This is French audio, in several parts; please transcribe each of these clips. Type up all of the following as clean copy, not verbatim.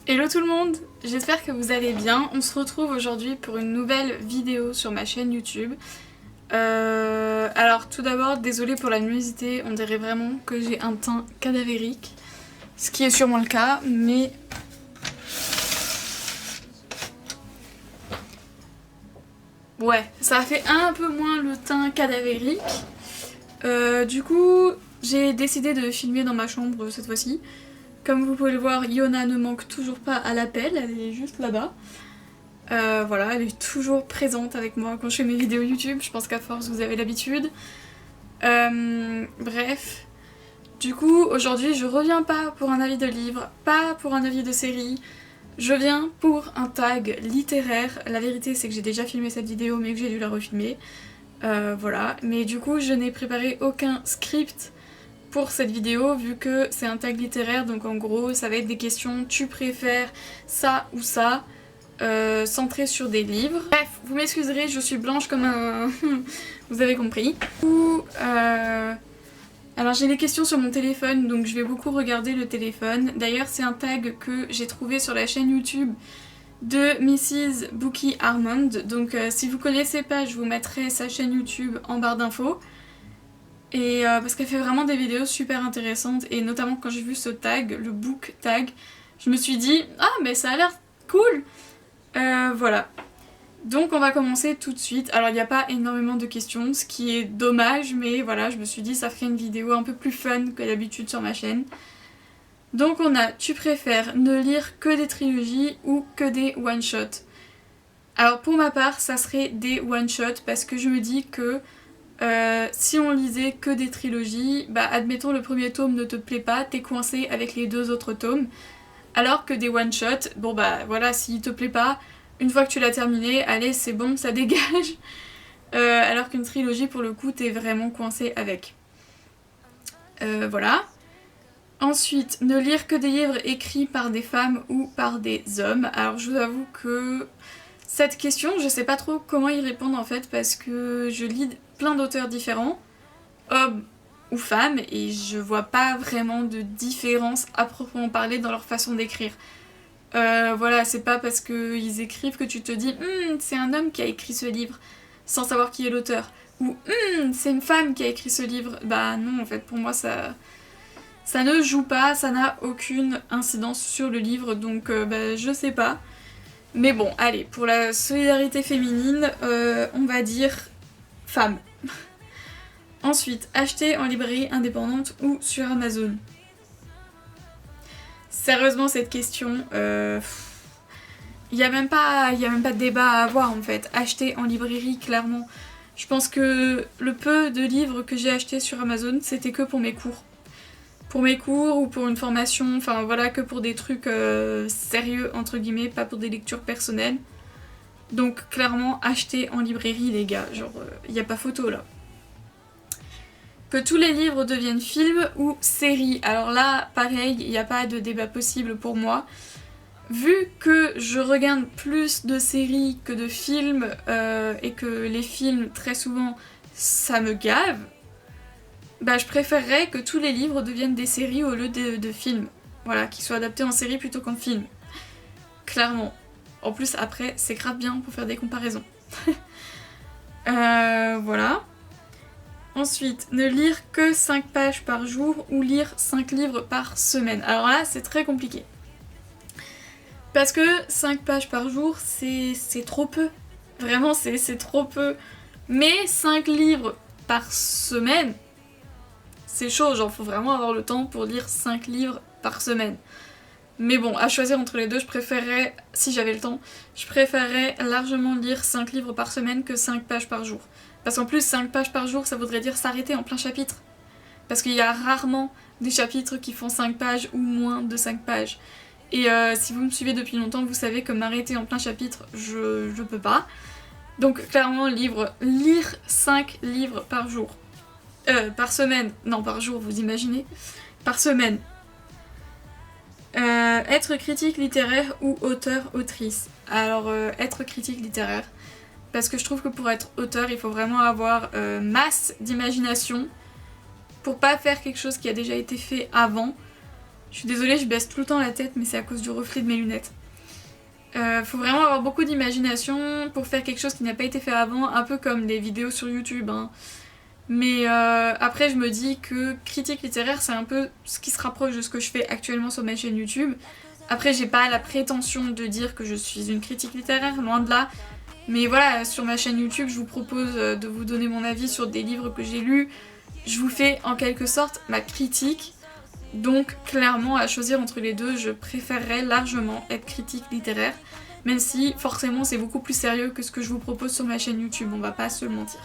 Hello tout le monde, j'espère que vous allez bien. On se retrouve aujourd'hui pour une nouvelle vidéo sur ma chaîne YouTube. Alors tout d'abord, désolée pour la luminosité, on dirait vraiment que j'ai un teint cadavérique. Ce qui est sûrement le cas, mais... ouais, ça fait un peu moins le teint cadavérique. Du coup, j'ai décidé de filmer dans ma chambre cette fois-ci. Comme vous pouvez le voir, Yona ne manque toujours pas à l'appel, elle est juste là-bas. Voilà, elle est toujours présente avec moi quand je fais mes vidéos YouTube, je pense qu'à force vous avez l'habitude. Bref, du coup aujourd'hui je reviens pas pour un avis de livre, pas pour un avis de série, je viens pour un tag littéraire. La vérité c'est que j'ai déjà filmé cette vidéo mais que j'ai dû la refilmer. Voilà, mais du coup je n'ai préparé aucun script pour cette vidéo vu que c'est un tag littéraire, donc en gros ça va être des questions tu préfères ça ou ça, centrées sur des livres. Bref, vous m'excuserez, je suis blanche comme un... vous avez compris. Alors j'ai les questions sur mon téléphone, donc je vais beaucoup regarder le téléphone. D'ailleurs c'est un tag que j'ai trouvé sur la chaîne YouTube de Mrs. Bookie Armand, donc si vous connaissez pas, je vous mettrai sa chaîne YouTube en barre d'infos. Et parce qu'elle fait vraiment des vidéos super intéressantes, et notamment quand j'ai vu ce tag, le book tag, je me suis dit ah mais ça a l'air cool. Voilà. Donc on va commencer tout de suite. Alors il n'y a pas énormément de questions, ce qui est dommage, mais voilà, je me suis dit ça ferait une vidéo un peu plus fun que d'habitude sur ma chaîne. Donc on a tu préfères ne lire que des trilogies ou que des one-shots? Alors pour ma part ça serait des one-shots parce que je me dis que si on lisait que des trilogies, bah admettons le premier tome ne te plaît pas, t'es coincé avec les deux autres tomes. Alors que des one-shots, bon bah voilà, s'il te plaît pas, une fois que tu l'as terminé, allez c'est bon, ça dégage. Alors qu'une trilogie pour le coup t'es vraiment coincé avec. Voilà. Ensuite, ne lire que des livres écrits par des femmes ou par des hommes. Alors je vous avoue que cette question, je sais pas trop comment y répondre en fait parce que je lis plein d'auteurs différents, hommes ou femmes, et je vois pas vraiment de différence à proprement parler dans leur façon d'écrire. Voilà, c'est pas parce qu'ils écrivent que tu te dis c'est un homme qui a écrit ce livre sans savoir qui est l'auteur, ou c'est une femme qui a écrit ce livre. Bah non, en fait pour moi ça ne joue pas, ça n'a aucune incidence sur le livre, donc bah, je sais pas. Mais bon, allez, pour la solidarité féminine, on va dire femme. Ensuite, acheter en librairie indépendante ou sur Amazon? Sérieusement, cette question, il y a même pas de débat à avoir en fait. Acheter en librairie, clairement. Je pense que le peu de livres que j'ai achetés sur Amazon, c'était que pour mes cours. Pour mes cours ou pour une formation, enfin voilà, que pour des trucs sérieux entre guillemets, pas pour des lectures personnelles. Donc clairement acheter en librairie les gars, genre y a pas photo là. Que tous les livres deviennent films ou séries? Alors là pareil, il n'y a pas de débat possible pour moi. Vu que je regarde plus de séries que de films et que les films très souvent ça me gave, bah je préférerais que tous les livres deviennent des séries au lieu de films. Voilà, qu'ils soient adaptés en série plutôt qu'en film. Clairement. En plus après c'est grave bien pour faire des comparaisons. Voilà. Ensuite, ne lire que 5 pages par jour ou lire 5 livres par semaine. Alors là c'est très compliqué. Parce que 5 pages par jour c'est trop peu. Vraiment c'est trop peu. Mais 5 livres par semaine, c'est chaud, genre faut vraiment avoir le temps pour lire 5 livres par semaine. Mais bon, à choisir entre les deux, je préférerais, si j'avais le temps, je préférerais largement lire 5 livres par semaine que 5 pages par jour. Parce qu'en plus, 5 pages par jour, ça voudrait dire s'arrêter en plein chapitre. Parce qu'il y a rarement des chapitres qui font 5 pages ou moins de 5 pages. Et si vous me suivez depuis longtemps, vous savez que m'arrêter en plein chapitre, je peux pas. Donc clairement, lire 5 livres par jour. Par semaine, non par jour, vous imaginez, par semaine. Être critique littéraire ou auteur-autrice? Alors être critique littéraire, parce que je trouve que pour être auteur il faut vraiment avoir masse d'imagination pour pas faire quelque chose qui a déjà été fait avant. Je suis désolée, je baisse tout le temps la tête, mais c'est à cause du reflet de mes lunettes. Faut vraiment avoir beaucoup d'imagination pour faire quelque chose qui n'a pas été fait avant, un peu comme les vidéos sur YouTube, hein. Mais après je me dis que critique littéraire c'est un peu ce qui se rapproche de ce que je fais actuellement sur ma chaîne YouTube. Après j'ai pas la prétention de dire que je suis une critique littéraire, loin de là. Mais voilà, sur ma chaîne YouTube je vous propose de vous donner mon avis sur des livres que j'ai lus. Je vous fais en quelque sorte ma critique. Donc clairement à choisir entre les deux, je préférerais largement être critique littéraire. Même si forcément c'est beaucoup plus sérieux que ce que je vous propose sur ma chaîne YouTube, on va pas se le mentir.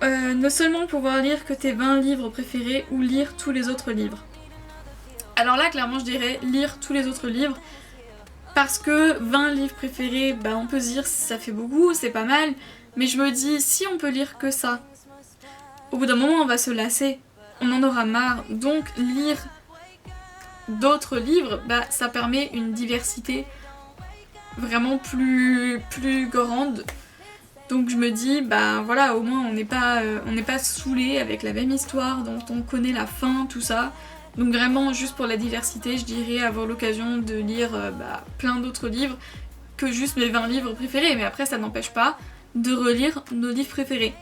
Ne seulement pouvoir lire que tes 20 livres préférés ou lire tous les autres livres. Alors là, clairement, je dirais lire tous les autres livres. Parce que 20 livres préférés, bah on peut se dire ça fait beaucoup, c'est pas mal. Mais je me dis, si on peut lire que ça, au bout d'un moment on va se lasser. On en aura marre. Donc lire d'autres livres, bah ça permet une diversité vraiment plus grande. Donc je me dis, bah voilà, au moins on n'est pas saoulé avec la même histoire dont on connaît la fin, tout ça. Donc vraiment, juste pour la diversité, je dirais avoir l'occasion de lire plein d'autres livres que juste mes 20 livres préférés. Mais après, ça n'empêche pas de relire nos livres préférés.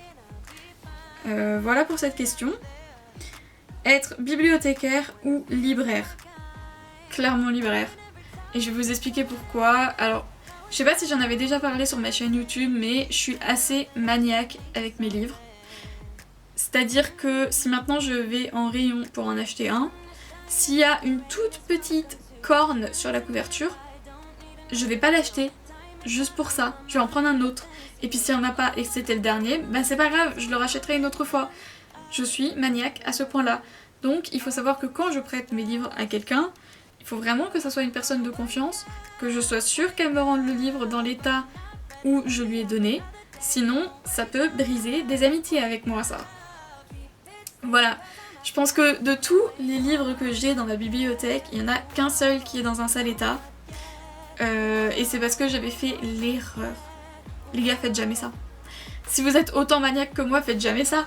Voilà pour cette question. Être bibliothécaire ou libraire? Clairement libraire. Et je vais vous expliquer pourquoi. Alors, je sais pas si j'en avais déjà parlé sur ma chaîne YouTube, mais je suis assez maniaque avec mes livres. C'est-à-dire que si maintenant je vais en rayon pour en acheter un, s'il y a une toute petite corne sur la couverture, je vais pas l'acheter juste pour ça. Je vais en prendre un autre. Et puis s'il n'y en a pas et que c'était le dernier, bah c'est pas grave, je le rachèterai une autre fois. Je suis maniaque à ce point-là. Donc il faut savoir que quand je prête mes livres à quelqu'un, il faut vraiment que ça soit une personne de confiance, que je sois sûre qu'elle me rende le livre dans l'état où je lui ai donné. Sinon, ça peut briser des amitiés avec moi, ça. Voilà. Je pense que de tous les livres que j'ai dans ma bibliothèque, il n'y en a qu'un seul qui est dans un sale état. Et c'est parce que j'avais fait l'erreur. Les gars, faites jamais ça. Si vous êtes autant maniaque que moi, faites jamais ça.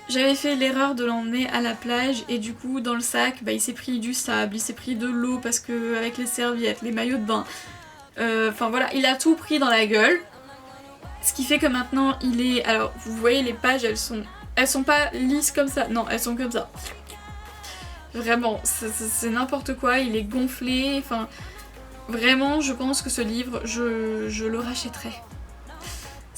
J'avais fait l'erreur de l'emmener à la plage et du coup dans le sac il s'est pris du sable, il s'est pris de l'eau parce que avec les serviettes, les maillots de bain, enfin voilà, il a tout pris dans la gueule. Ce qui fait que maintenant il est... Alors vous voyez les pages, elles sont pas lisses comme ça, non elles sont comme ça. Vraiment, c'est n'importe quoi, il est gonflé, enfin vraiment je pense que ce livre je le rachèterai.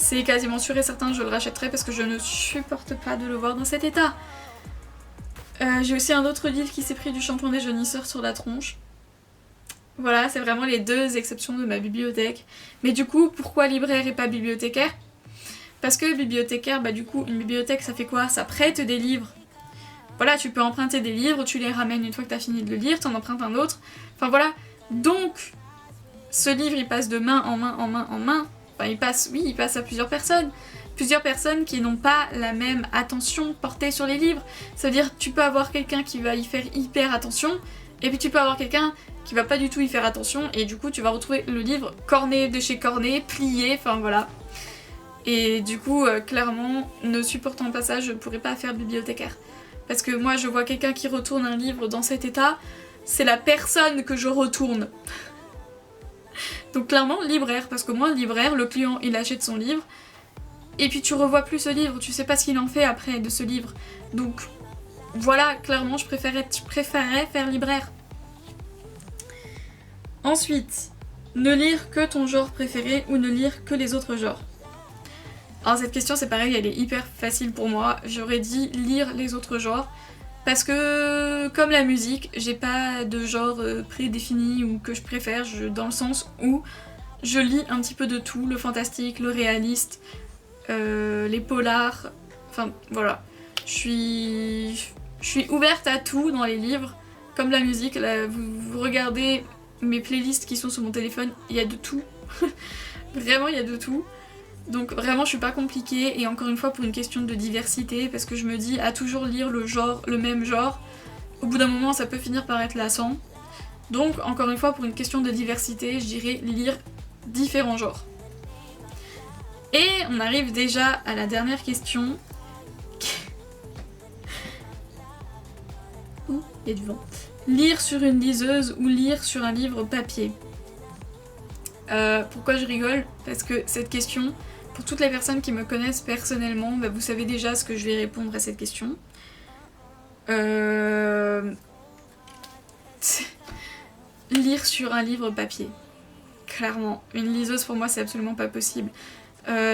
C'est quasiment sûr et certain que je le rachèterai parce que je ne supporte pas de le voir dans cet état. J'ai aussi un autre livre qui s'est pris du shampoing des jaunisseurs sur la tronche. Voilà, c'est vraiment les deux exceptions de ma bibliothèque. Mais du coup, pourquoi libraire et pas bibliothécaire? Parce que bibliothécaire, du coup, une bibliothèque ça fait quoi? Ça prête des livres. Voilà, tu peux emprunter des livres, tu les ramènes une fois que tu as fini de le lire, tu en empruntes un autre. Enfin voilà, donc ce livre il passe de main en main en main en main. Enfin, il passe à plusieurs personnes. Plusieurs personnes qui n'ont pas la même attention portée sur les livres. Ça veut dire que tu peux avoir quelqu'un qui va y faire hyper attention, et puis tu peux avoir quelqu'un qui va pas du tout y faire attention, et du coup tu vas retrouver le livre corné de chez corné, plié, enfin voilà. Et du coup, clairement, ne supportant pas ça, je ne pourrais pas faire bibliothécaire. Parce que moi, je vois quelqu'un qui retourne un livre dans cet état, c'est la personne que je retourne. Donc clairement libraire, parce que moi libraire, le client il achète son livre et puis tu revois plus ce livre, tu sais pas ce qu'il en fait après de ce livre. Donc voilà, clairement je préférerais faire libraire. Ensuite, ne lire que ton genre préféré ou ne lire que les autres genres. Alors cette question c'est pareil, elle est hyper facile pour moi, j'aurais dit lire les autres genres. Parce que, comme la musique, j'ai pas de genre prédéfini ou que je préfère, dans le sens où je lis un petit peu de tout, le fantastique, le réaliste, les polars, enfin voilà. Je suis ouverte à tout dans les livres, comme la musique, là, vous regardez mes playlists qui sont sur mon téléphone, il y a de tout. Vraiment, il y a de tout. Donc vraiment je suis pas compliquée, et encore une fois pour une question de diversité, parce que je me dis à toujours lire le même genre, au bout d'un moment ça peut finir par être lassant. Donc encore une fois pour une question de diversité, je dirais lire différents genres. Et on arrive déjà à la dernière question. Il y a du vent. Lire sur une liseuse ou lire sur un livre papier. Pourquoi je rigole? Parce que cette question, pour toutes les personnes qui me connaissent personnellement, bah vous savez déjà ce que je vais répondre à cette question. Lire sur un livre papier. Clairement. Une liseuse pour moi c'est absolument pas possible.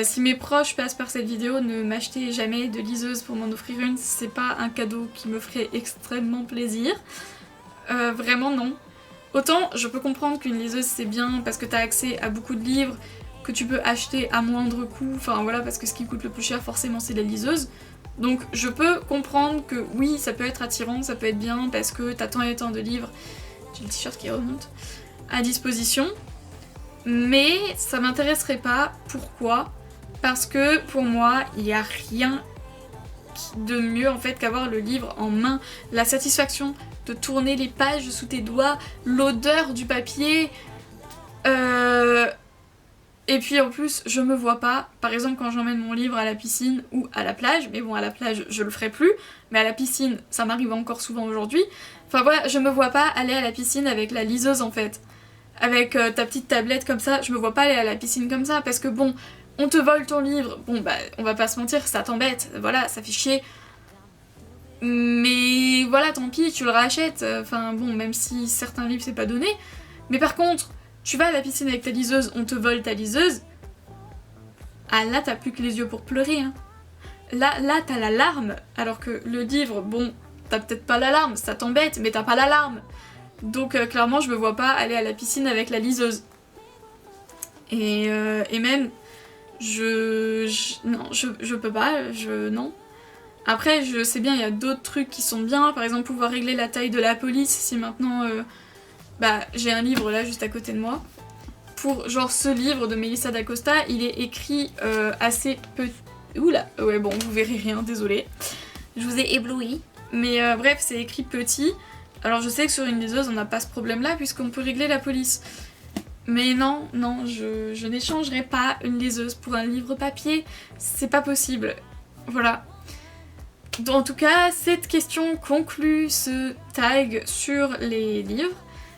Si mes proches passent par cette vidéo, ne m'achetez jamais de liseuse pour m'en offrir une, c'est pas un cadeau qui me ferait extrêmement plaisir. Vraiment non. Autant je peux comprendre qu'une liseuse c'est bien parce que t'as accès à beaucoup de livres que tu peux acheter à moindre coût, enfin voilà, parce que ce qui coûte le plus cher forcément c'est la liseuse. Donc je peux comprendre que oui, ça peut être attirant, ça peut être bien parce que t'as tant et tant de livres, j'ai le t-shirt qui remonte, à disposition. Mais ça m'intéresserait pas. Pourquoi? Parce que pour moi, il n'y a rien de mieux en fait qu'avoir le livre en main. La satisfaction de tourner les pages sous tes doigts, l'odeur du papier. Et puis en plus, je me vois pas, par exemple quand j'emmène mon livre à la piscine ou à la plage, mais bon à la plage je le ferai plus, mais à la piscine ça m'arrive encore souvent aujourd'hui. Enfin voilà, je me vois pas aller à la piscine avec la liseuse en fait. Avec ta petite tablette comme ça, je me vois pas aller à la piscine comme ça parce que bon, on te vole ton livre, bon bah on va pas se mentir, ça t'embête, voilà, ça fait chier. Mais voilà, tant pis, tu le rachètes, enfin bon, même si certains livres c'est pas donné. Mais par contre, tu vas à la piscine avec ta liseuse, on te vole ta liseuse, ah là t'as plus que les yeux pour pleurer, hein. Là t'as la larme, alors que le livre, bon, t'as peut-être pas la larme, ça t'embête, mais t'as pas la larme. Donc clairement je me vois pas aller à la piscine avec la liseuse. Et même non, je peux pas, non. Après je sais bien il y a d'autres trucs qui sont bien, par exemple pouvoir régler la taille de la police si maintenant bah j'ai un livre là juste à côté de moi. Pour genre ce livre de Melissa d'Acosta, il est écrit assez petit. Oula, ouais bon vous verrez rien, désolée. Je vous ai ébloui. Mais bref c'est écrit petit. Alors je sais que sur une liseuse on n'a pas ce problème là puisqu'on peut régler la police. Mais non, je n'échangerai pas une liseuse pour un livre papier, c'est pas possible. Voilà. Donc, en tout cas, cette question conclut ce tag sur les livres.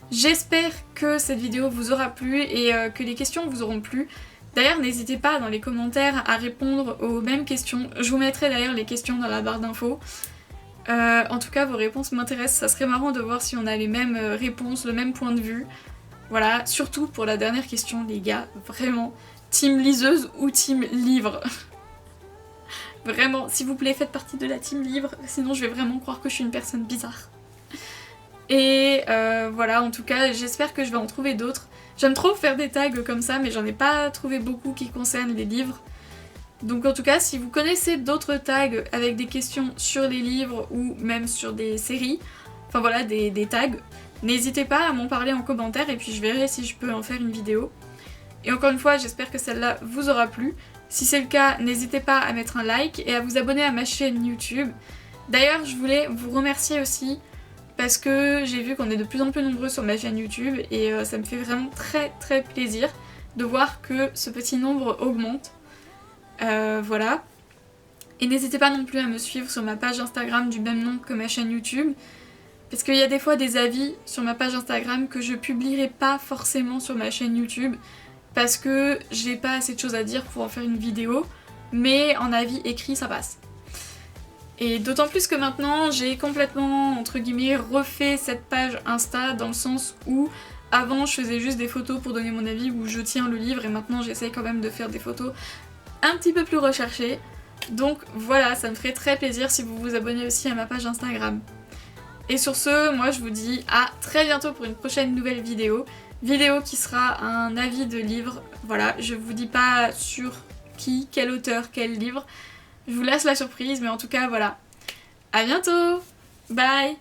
J'espère que cette vidéo vous aura plu et que les questions vous auront plu. D'ailleurs, n'hésitez pas dans les commentaires à répondre aux mêmes questions. Je vous mettrai d'ailleurs les questions dans la barre d'infos. En tout cas, vos réponses m'intéressent, ça serait marrant de voir si on a les mêmes réponses, le même point de vue. Voilà, surtout pour la dernière question, les gars, vraiment, team liseuse ou team livre? Vraiment, s'il vous plaît, faites partie de la team livre, sinon je vais vraiment croire que je suis une personne bizarre. Et voilà, en tout cas, j'espère que je vais en trouver d'autres. J'aime trop faire des tags comme ça, mais j'en ai pas trouvé beaucoup qui concernent les livres. Donc en tout cas, si vous connaissez d'autres tags avec des questions sur les livres ou même sur des séries, enfin voilà, des tags, n'hésitez pas à m'en parler en commentaire et puis je verrai si je peux en faire une vidéo. Et encore une fois, j'espère que celle-là vous aura plu. Si c'est le cas, n'hésitez pas à mettre un like et à vous abonner à ma chaîne YouTube. D'ailleurs, je voulais vous remercier aussi parce que j'ai vu qu'on est de plus en plus nombreux sur ma chaîne YouTube et ça me fait vraiment très très plaisir de voir que ce petit nombre augmente. Voilà. Et n'hésitez pas non plus à me suivre sur ma page Instagram du même nom que ma chaîne YouTube. Parce qu'il y a des fois des avis sur ma page Instagram que je publierai pas forcément sur ma chaîne YouTube. Parce que j'ai pas assez de choses à dire pour en faire une vidéo. Mais en avis écrit ça passe. Et d'autant plus que maintenant j'ai complètement entre guillemets refait cette page Insta dans le sens où avant je faisais juste des photos pour donner mon avis où je tiens le livre et maintenant j'essaye quand même de faire des photos un petit peu plus recherché. Donc voilà, ça me ferait très plaisir si vous vous abonnez aussi à ma page Instagram. Et sur ce, moi je vous dis à très bientôt pour une prochaine nouvelle vidéo. Vidéo qui sera un avis de livre. Voilà, je vous dis pas sur qui, quel auteur, quel livre. Je vous laisse la surprise, mais en tout cas voilà. À bientôt. Bye.